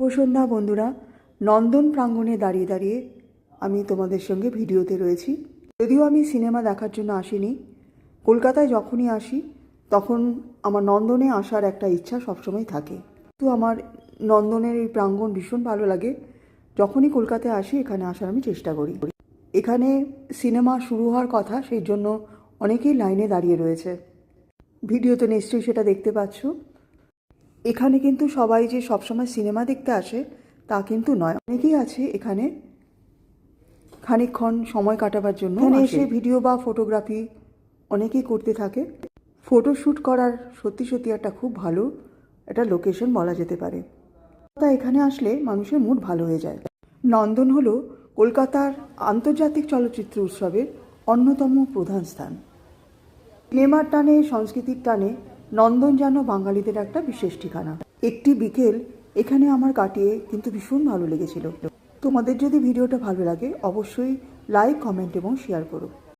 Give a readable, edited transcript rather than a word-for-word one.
সন্ধ্যা বন্ধুরা, নন্দন প্রাঙ্গণে দাঁড়িয়ে দাঁড়িয়ে আমি তোমাদের সঙ্গে ভিডিওতে রয়েছি। যদিও আমি সিনেমা দেখার জন্য আসিনি, কলকাতায় যখনই আসি তখন আমার নন্দনে আসার একটা ইচ্ছা সবসময় থাকে। তো আমার নন্দনের এই প্রাঙ্গণ ভীষণ ভালো লাগে। যখনই কলকাতায় আসি এখানে আসার আমি চেষ্টা করি। এখানে সিনেমা শুরু হওয়ার কথা, সেই জন্য অনেকেই লাইনে দাঁড়িয়ে রয়েছে। ভিডিওতে নিশ্চয়ই সেটা দেখতে পাচ্ছ। এখানে কিন্তু সবাই যে সবসময় সিনেমা দেখতে আসে তা কিন্তু নয়, অনেকেই আছে এখানে খানিকক্ষণ সময় কাটাবার জন্য এখানে এসে ভিডিও বা ফটোগ্রাফি অনেকেই করতে থাকে। ফটোশ্যুট করার সত্যি সত্যি একটা খুব ভালো একটা লোকেশন বলা যেতে পারে। তা এখানে আসলে মানুষের মুড ভালো হয়ে যায়। নন্দন হলো কলকাতার আন্তর্জাতিক চলচ্চিত্র উৎসবের অন্যতম প্রধান স্থান। সিনেমার টানে, সংস্কৃতির টানে নন্দন যেন বাঙালিদের একটা বিশেষ ঠিকানা। একটি বিকেল এখানে আমার কাটিয়ে কিন্তু ভীষণ ভালো লেগেছিল। তোমাদের যদি ভিডিওটা ভালো লাগে অবশ্যই লাইক, কমেন্ট এবং শেয়ার করো।